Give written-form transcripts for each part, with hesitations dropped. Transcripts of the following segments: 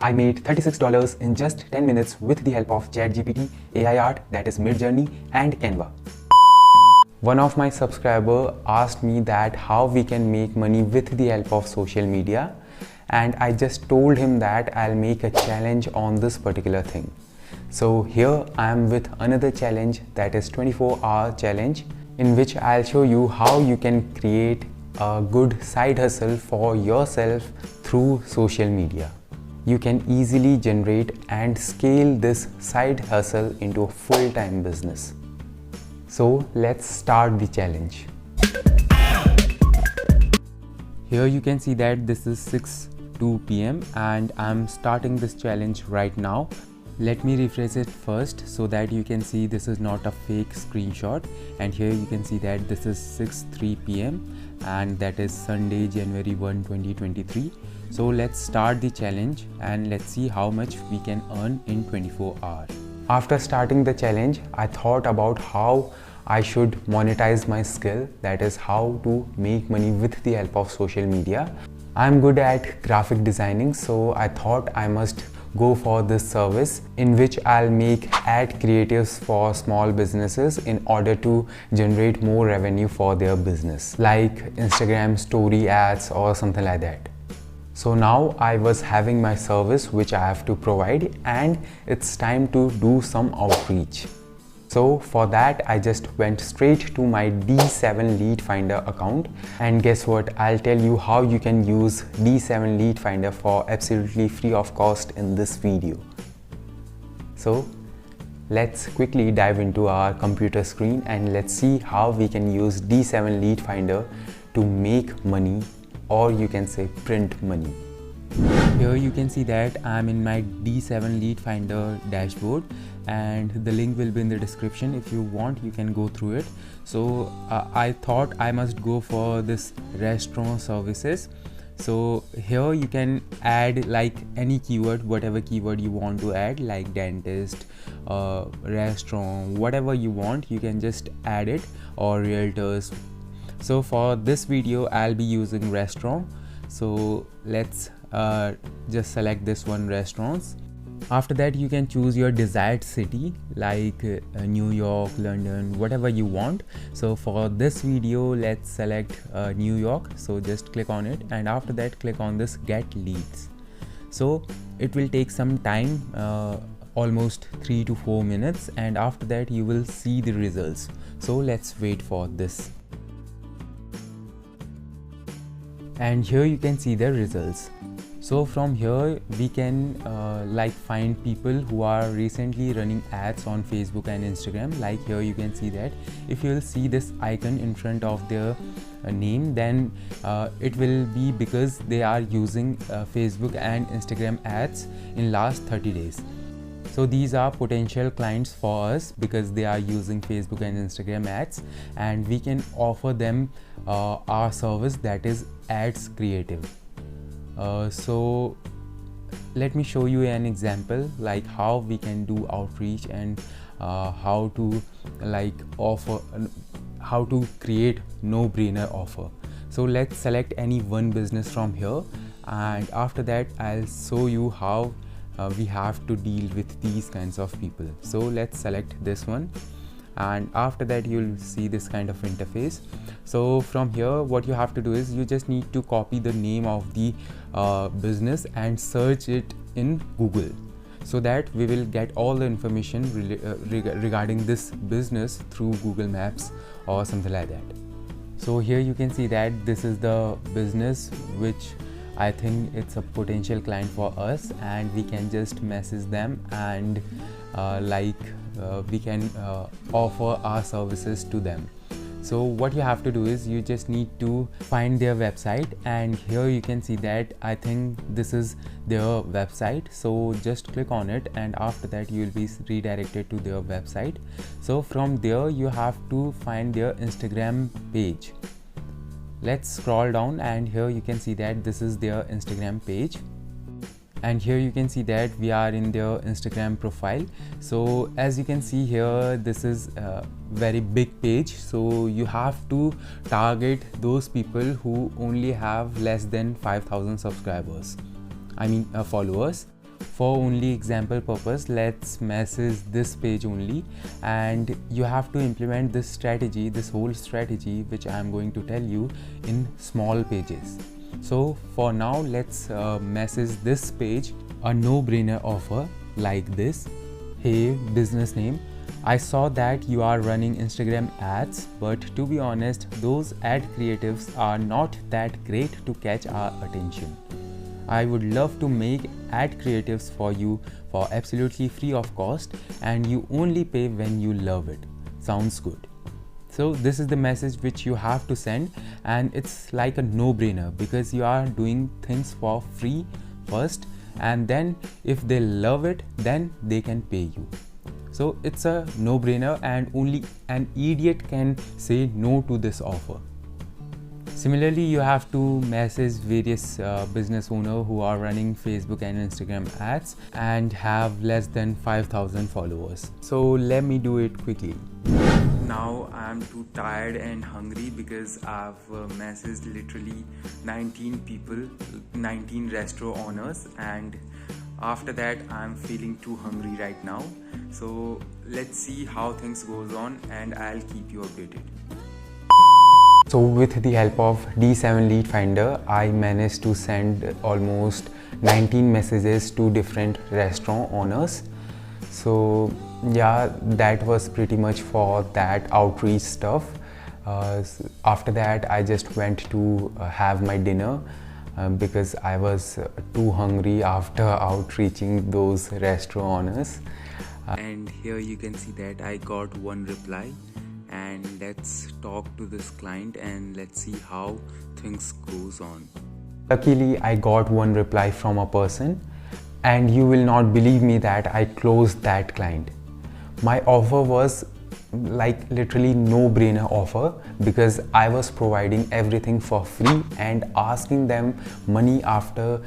I made $36 in just 10 minutes with the help of ChatGPT, AI art, that is MidJourney, and Canva. One of my subscribers asked me that how we can make money with the help of social media, and I just told him that I'll make a challenge on this particular thing. So here I am with another challenge, that is 24-hour challenge, in which I'll show you how you can create a good side hustle for yourself through social media. You can easily generate and scale this side hustle into a full-time business. So let's start the challenge. Here you can see that this is 6:02 p.m. and I'm starting this challenge right now. Let me refresh it first so that you can see this is not a fake screenshot, and here you can see that this is 6:03 p.m. and that is Sunday, January 1, 2023. So let's start the challenge and let's see how much we can earn in 24 hours. After starting the challenge, I thought about how I should monetize my skill, that is how to make money with the help of social media. I'm good at graphic designing, so I thought I must go for this service in which I'll make ad creatives for small businesses in order to generate more revenue for their business, like Instagram story ads or something like that. So now I was having my service which I have to provide, and it's time to do some outreach. So for that I just went straight to my D7 Lead Finder account, and guess what, I'll tell you how you can use D7 Lead Finder for absolutely free of cost in this video. So let's quickly dive into our computer screen and let's see how we can use D7 Lead Finder to make money, or you can say print money. Here you can see that I'm in my D7 Lead Finder dashboard, and the link will be in the description. If you want, you can go through it. So I thought I must go for this restaurant services. So here you can add like any keyword, whatever keyword you want to add, like dentist, restaurant, whatever you want, you can just add it, or realtors. So for this video I'll be using restaurant, so let's just select this one, restaurants. After that you can choose your desired city, like New York, London, whatever you want. So for this video let's select New York, so just click on it, and after that click on this get leads. So it will take some time, almost 3 to 4 minutes, and after that you will see the results. So let's wait for this. And here you can see the results. So from here we can like find people who are recently running ads on Facebook and Instagram. Like here you can see that if you will see this icon in front of their name, then it will be because they are using Facebook and Instagram ads in last 30 days. So these are potential clients for us because they are using Facebook and Instagram ads, and we can offer them our service, that is ads creative. So let me show you an example like how we can do outreach and how to like offer, how to create no-brainer offer. So let's select any one business from here, and after that I'll show you how we have to deal with these kinds of people. So let's select this one, and after that you'll see this kind of interface. So from here what you have to do is you just need to copy the name of the business and search it in Google, so that we will get all the information regarding this business through Google Maps or something like that. So here you can see that this is the business which I think it's a potential client for us, and we can just message them and we can offer our services to them. So what you have to do is you just need to find their website, and here you can see that I think this is their website. So just click on it, and after that you will be redirected to their website. So from there you have to find their Instagram page. Let's scroll down, and here you can see that this is their Instagram page, and here you can see that we are in their Instagram profile. So as you can see here, this is a very big page, so you have to target those people who only have less than 5,000 subscribers, I mean followers. For only example purpose, let's message this page only, and you have to implement this strategy, this whole strategy which I am going to tell you, in small pages. So for now, let's message this page a no-brainer offer like this. Hey, business name, I saw that you are running Instagram ads, but to be honest, those ad creatives are not that great to catch our attention. I would love to make ad creatives for you for absolutely free of cost, and you only pay when you love it. Sounds good? So this is the message which you have to send, and it's like a no-brainer because you are doing things for free first, and then if they love it, then they can pay you. So it's a no-brainer, and only an idiot can say no to this offer. Similarly, you have to message various business owners who are running Facebook and Instagram ads and have less than 5,000 followers. So let me do it quickly. Now I'm too tired and hungry because I've messaged literally 19 people, 19 restaurant owners, and after that I'm feeling too hungry right now. So let's see how things goes on, and I'll keep you updated. So with the help of D7 Lead Finder, I managed to send almost 19 messages to different restaurant owners. So yeah, that was pretty much for that outreach stuff. After that, I just went to have my dinner because I was too hungry after outreaching those restaurant owners. And here you can see that I got one reply. And let's talk to this client and let's see how things goes on. Luckily, I got one reply from a person, and you will not believe me that I closed that client. My offer was like literally no-brainer offer because I was providing everything for free and asking them money after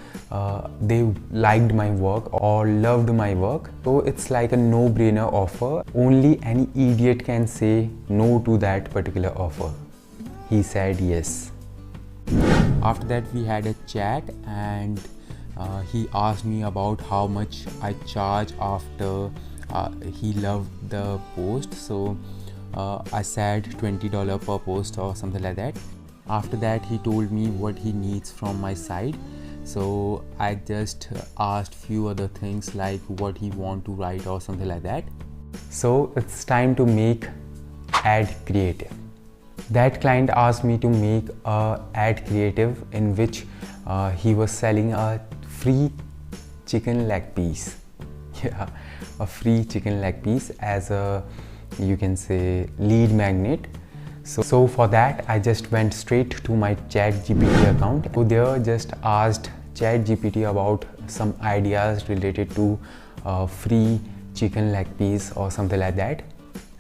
they liked my work or loved my work. So it's like a no-brainer offer. Only any idiot can say no to that particular offer. He said yes. After that, we had a chat, and he asked me about how much I charge after he loved the post. So I said $20 per post or something like that. After that, he told me what he needs from my side. So I just asked few other things like what he want to write or something like that. So it's time to make ad creative. That client asked me to make a ad creative in which he was selling a free chicken leg piece. Yeah, a free chicken leg piece as a, you can say, lead magnet. So for that, I just went straight to my ChatGPT account. So there just asked ChatGPT about some ideas related to free chicken leg piece or something like that.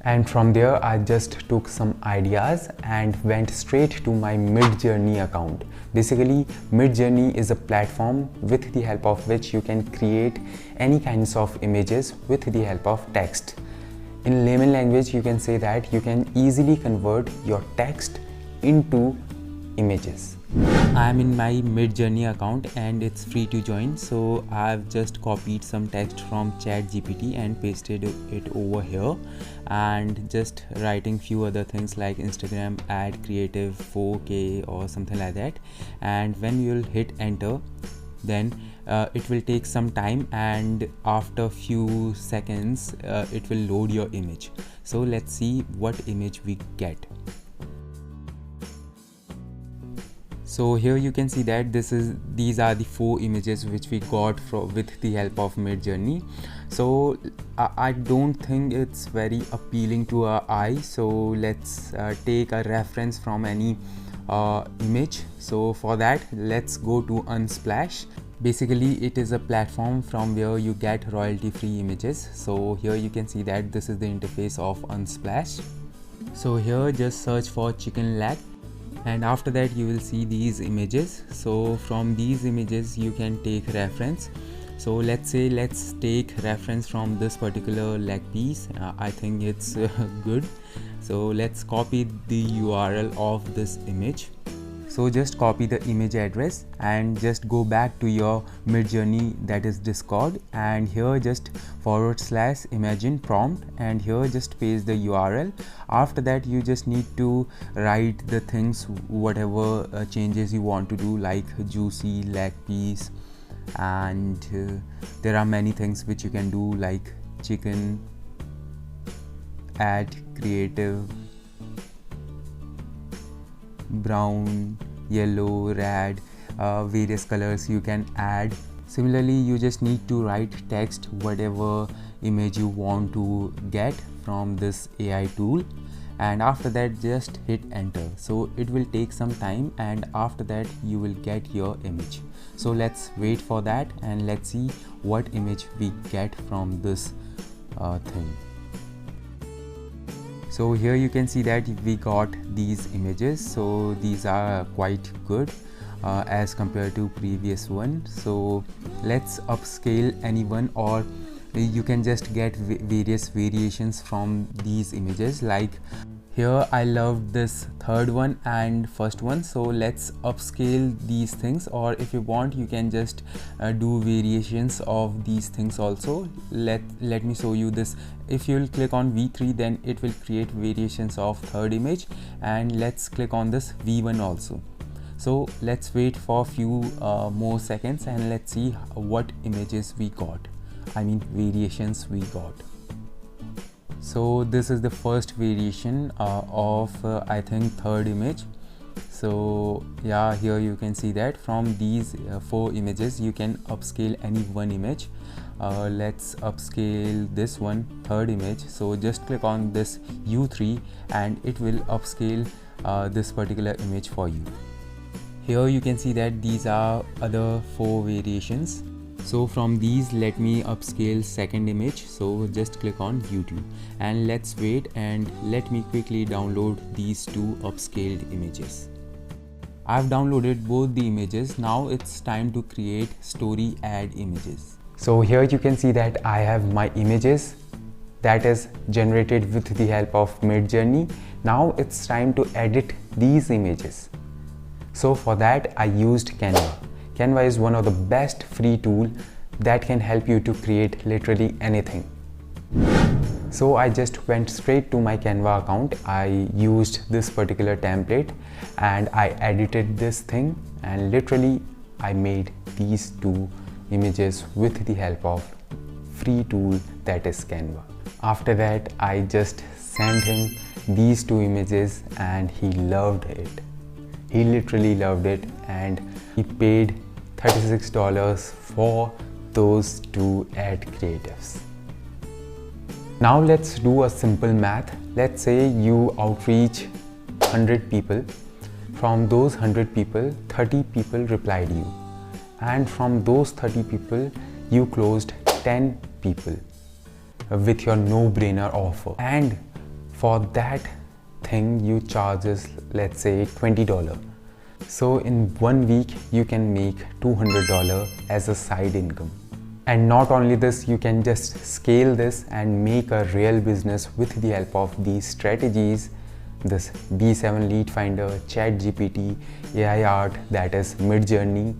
And from there, I just took some ideas and went straight to my MidJourney account. Basically, MidJourney is a platform with the help of which you can create any kinds of images with the help of text. In layman language, you can say that you can easily convert your text into images. I am in my MidJourney account and it's free to join. So I've just copied some text from ChatGPT and pasted it over here, and just writing few other things like Instagram ad creative 4K or something like that. And when you'll hit enter, then it will take some time, and after few seconds it will load your image. So let's see what image we get. So here you can see that these are the 4 images which we got with the help of MidJourney. So I don't think it's very appealing to our eye. So let's take a reference from any image. So for that, let's go to Unsplash. Basically, it is a platform from where you get royalty-free images. So here you can see that this is the interface of Unsplash. So here just search for chicken leg, and after that you will see these images. So from these images you can take reference. So let's take reference from this particular leg piece. I think it's good. So let's copy the URL of this image. So just copy the image address and just go back to your MidJourney, that is Discord, and here just /imagine prompt, and here just paste the URL. After that you just need to write the things, whatever changes you want to do, like juicy, leg piece, and there are many things which you can do, like chicken, add creative, brown, yellow, red, various colors you can add. Similarly, you just need to write text, whatever image you want to get from this AI tool, and after that just hit enter. So it will take some time, and after that you will get your image. So let's wait for that and let's see what image we get from this thing. So here you can see that we got these images, so these are quite good as compared to previous one. So let's upscale anyone, or you can just get various variations from these images. Like here I loved this third one and first one, so let's upscale these things, or if you want you can just do variations of these things also. Let me show you this. If you'll click on V3, then it will create variations of third image, and let's click on this V1 also. So let's wait for a few more seconds and let's see what images we got, I mean variations we got. So this is the first variation of I think third image. So yeah, here you can see that from these 4 images you can upscale any one image. Let's upscale this one, third image. So just click on this U3 and it will upscale this particular image for you. Here you can see that these are other 4 variations. So from these let me upscale second image. So just click on YouTube and let's wait, and let me quickly download these 2 upscaled images. I've downloaded both the images. Now it's time to create story ad images. So here you can see that I have my images that is generated with the help of MidJourney. Now it's time to edit these images. So for that I used Canva. Canva is one of the best free tool that can help you to create literally anything. So I just went straight to my Canva account. I used this particular template and I edited this thing, and literally I made these 2 images with the help of free tool, that is Canva. After that I just sent him these 2 images and he loved it. He literally loved it, and he paid $36 for those 2 ad creatives. Now let's do a simple math. Let's say you outreach 100 people. From those 100 people, 30 people replied you, and from those 30 people you closed 10 people with your no-brainer offer, and for that thing you charges, let's say $20. So in 1 week you can make $200 as a side income. And not only this, you can just scale this and make a real business with the help of these strategies, this B7 lead finder, ChatGPT, AI art, that is MidJourney,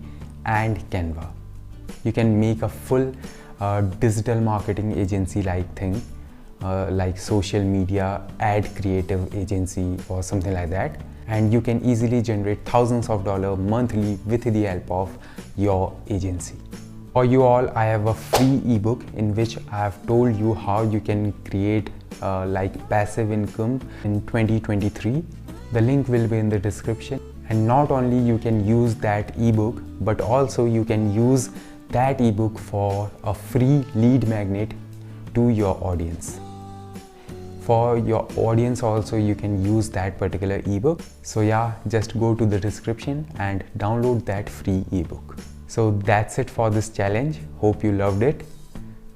and Canva. You can make a full digital marketing agency like thing, like social media ad creative agency or something like that, and you can easily generate thousands of dollars monthly with the help of your agency. For you all, I have a free ebook in which I have told you how you can create like passive income in 2023. The link will be in the description, and not only you can use that ebook, but also you can use that ebook for a free lead magnet to your audience. For your audience also you can use that particular ebook. So yeah, just go to the description and download that free ebook. So that's it for this challenge. Hope you loved it.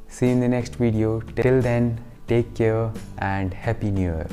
See you in the next video. Till then, take care and Happy New Year.